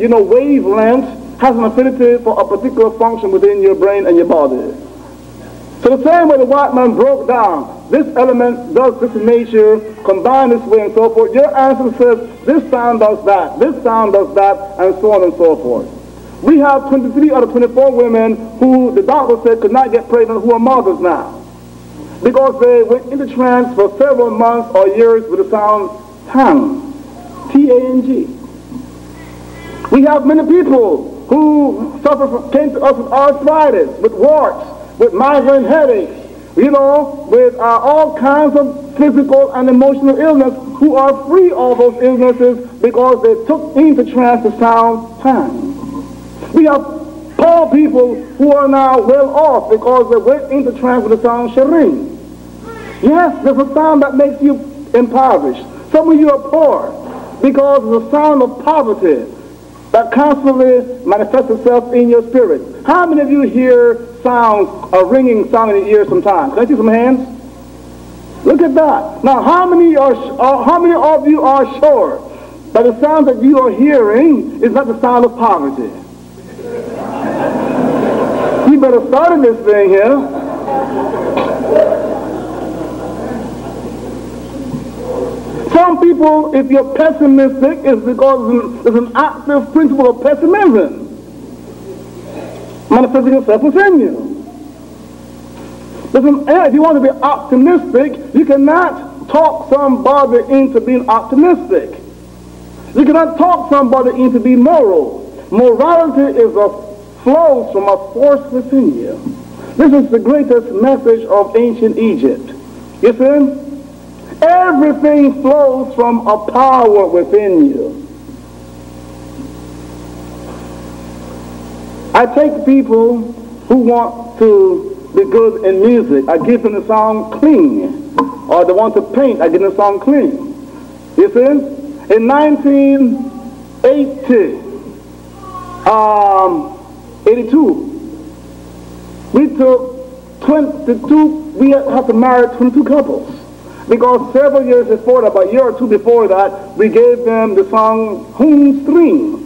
wavelength has an affinity for a particular function within your brain and your body. So the same way the white man broke down, this element does this in nature, combine this way and so forth. Your answer says, this sound does that, this sound does that, and so on and so forth. We have 23 out of 24 women who the doctor said could not get pregnant, who are mothers now, because they went into trance for several months or years with the sound tang, T-A-N-G. We have many people who came to us with arthritis, with warts, with migraine headaches, with all kinds of physical and emotional illness, who are free of those illnesses because they took into trance the sound tang. We have poor people who are now well off because they went into trance with the sound shireen. Yes, there's a sound that makes you impoverished. Some of you are poor because of the sound of poverty that constantly manifests itself in your spirit. How many of you hear sounds, a ringing sound in your ear sometimes? Can I see some hands? Look at that. Now, how many of you are sure that the sound that you are hearing is not the sound of poverty? You better start in this thing here. Some people, if you're pessimistic, it's because there's an active principle of pessimism manifesting itself within you. If you want to be optimistic, you cannot talk somebody into being optimistic. You cannot talk somebody into being moral. Morality flows from a force within you. This is the greatest message of ancient Egypt. You see? Everything flows from a power within you. I take people who want to be good in music, I give them the song clean. Or they want to paint, I give them the song clean. You see? In 82, we took 22, we had to marry 22 couples. Because several years before that, about a year or two before that, we gave them the song Hum String.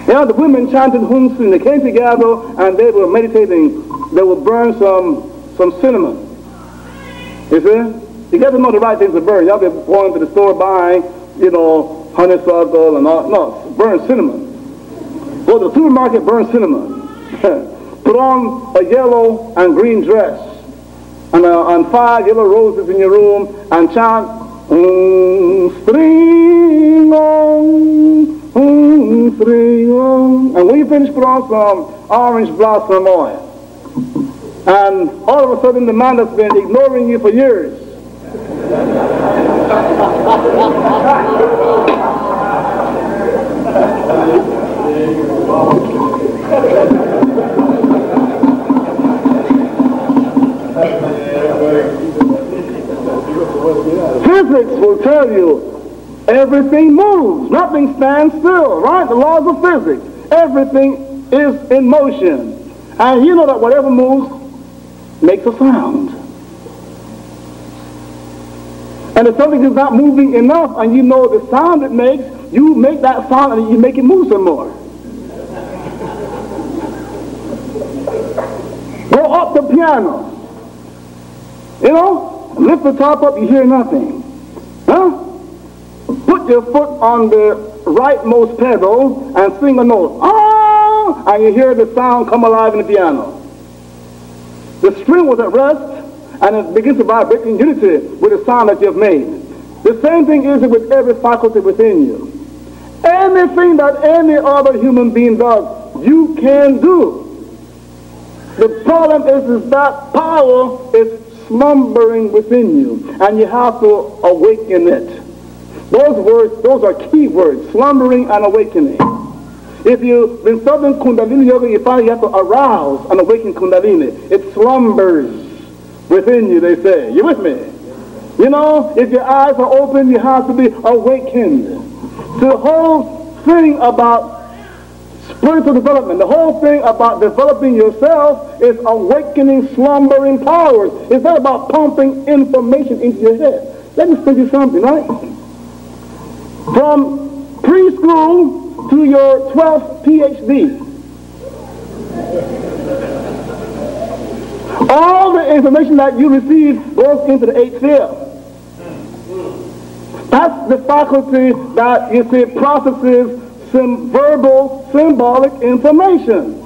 The women chanted Hum String. They came together and they were meditating. They would burn some cinnamon. You see? You got to know the right things to burn. Y'all be going to the store buying, honeysuckle and all. No, burn cinnamon. Go to the supermarket, burn cinnamon. Put on a yellow and green dress. And 5 yellow roses in your room and chant string on, string on. And when you finish, put on some orange blossom oil. And all of a sudden the man that's been ignoring you for years physics will tell you everything moves, nothing stands still, right? The laws of physics, everything is in motion. And you know that whatever moves makes a sound. And if something is not moving enough and you know the sound it makes, you make that sound and you make it move some more. Go up the piano. Lift the top up, you hear nothing. Put your foot on the rightmost pedal and sing a note. Ah! And you hear the sound come alive in the piano. The string was at rest and it begins to vibrate in unity with the sound that you have made. The same thing is with every faculty within you. Anything that any other human being does, you can do. The problem is that power is slumbering within you, and you have to awaken it. Those words, those are key words, slumbering and awakening. If you've been studying Kundalini Yoga, you find you have to arouse and awaken Kundalini. It slumbers within you, they say. You with me? If your eyes are open, you have to be awakened. The whole thing about spiritual development, the whole thing about developing yourself is awakening slumbering powers. It's not about pumping information into your head. Let me tell you something, right? From preschool to your 12th PhD. All the information that you receive goes into the 8th field. That's the faculty that you see processes verbal, symbolic information.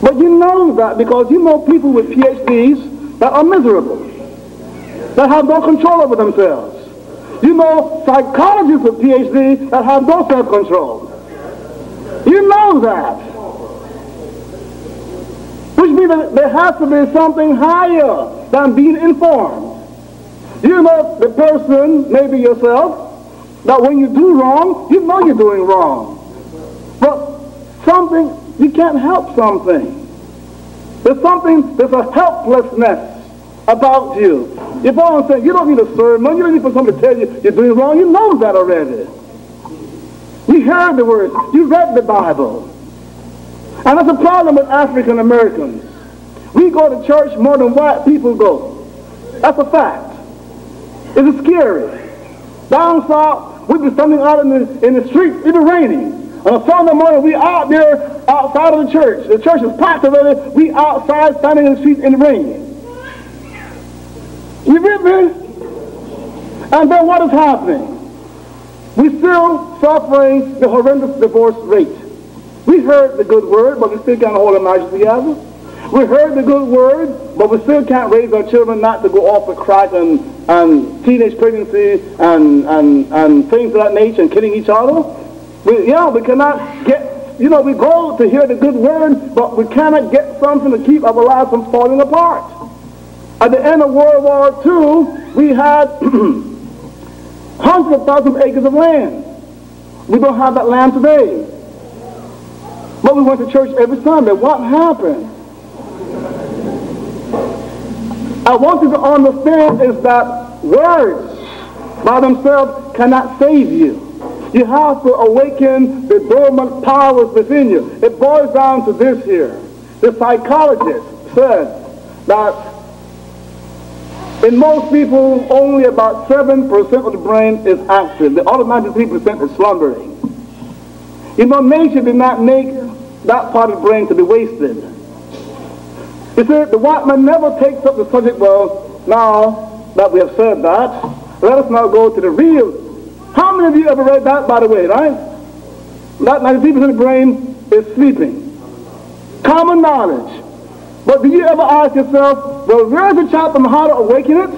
But you know that because you know people with PhDs that are miserable, that have no control over themselves. You know psychologists with PhDs that have no self-control. You know that. Which means that there has to be something higher than being informed. You know the person, maybe yourself, that when you do wrong, you know you're doing wrong. But something, you can't help something. There's a helplessness about you. If I'm saying, you don't need a sermon, you don't need for somebody to tell you you're doing wrong, you know that already. You heard the words, you read the Bible. And that's a problem with African Americans. We go to church more than white people go. That's a fact. It's scary. Down south, we'd be standing out in the street, it'd be raining. On a Sunday morning, we out there outside of the church. The church is packed already. We outside standing in the street in the rain. You with me? And then what is happening? We're still suffering the horrendous divorce rate. We heard the good word, but we still can't hold our marriages together. We heard the good word, but we still can't raise our children not to go off the crack and teenage pregnancy and things of that nature and killing each other. We cannot get, we go to hear the good word, but we cannot get something to keep our lives from falling apart. At the end of World War II, we had hundreds of thousands of acres of land. We don't have that land today. But we went to church every Sunday. What happened? I want you to understand is that words by themselves cannot save you. You have to awaken the dormant powers within you. It boils down to this here. The psychologist said that in most people, only about 7% of the brain is active. The other 93% is slumbering. Nature did not make that part of the brain to be wasted. You see, the white man never takes up the subject, well, now that we have said that, let us now go to the real. How many of you ever read that, by the way, right? That 93% of the brain is sleeping. Common knowledge. But do you ever ask yourself, well, where's the chapter on how to awaken it?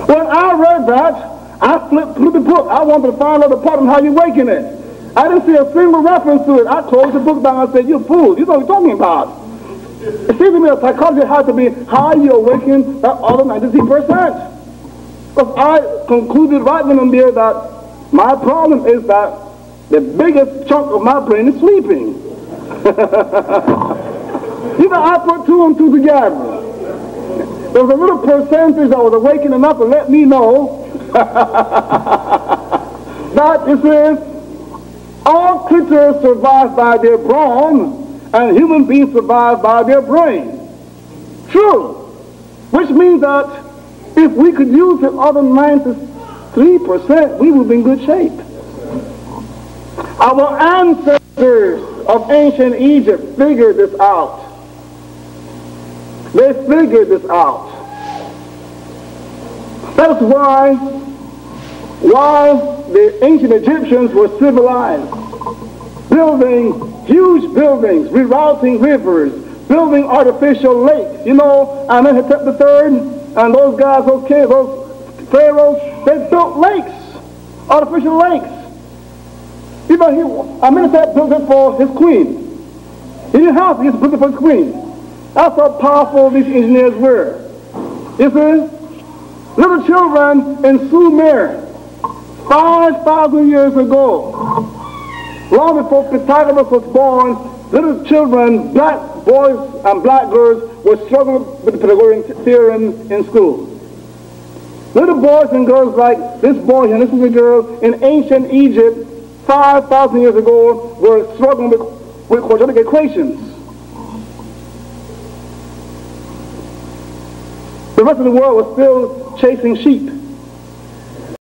When I read that, I flipped through the book. I wanted to find out the part on how you awaken it. I didn't see a single reference to it. I closed the book down and I said, you fool, you know what you're talking about. It seems to me that psychology has to be how you awaken that other 93%. Because I concluded right then and there that my problem is that the biggest chunk of my brain is sleeping. I put two and two together. There was a little percentage that was awakened enough to let me know that it says all creatures survive by their brawn and human beings survive by their brain. True. Which means that if we could use the other 93%, we would be in good shape. Our ancestors of ancient Egypt figured this out. They figured this out. That's why, while the ancient Egyptians were civilized, building huge buildings, rerouting rivers, building artificial lakes. Amenhotep III and those guys, those kings, those pharaohs, they built lakes, artificial lakes. Amenhotep built it for his queen. He didn't have to, he just built it for his queen. That's how powerful these engineers were. You see? Little children in Sumer, 5,000 years ago, long before Pythagoras was born, little children, black boys and black girls, were struggling with the Pythagorean theorem in school. Little boys and girls like this boy and this little girl in ancient Egypt, 5,000 years ago, were struggling with quadratic equations. The rest of the world was still chasing sheep.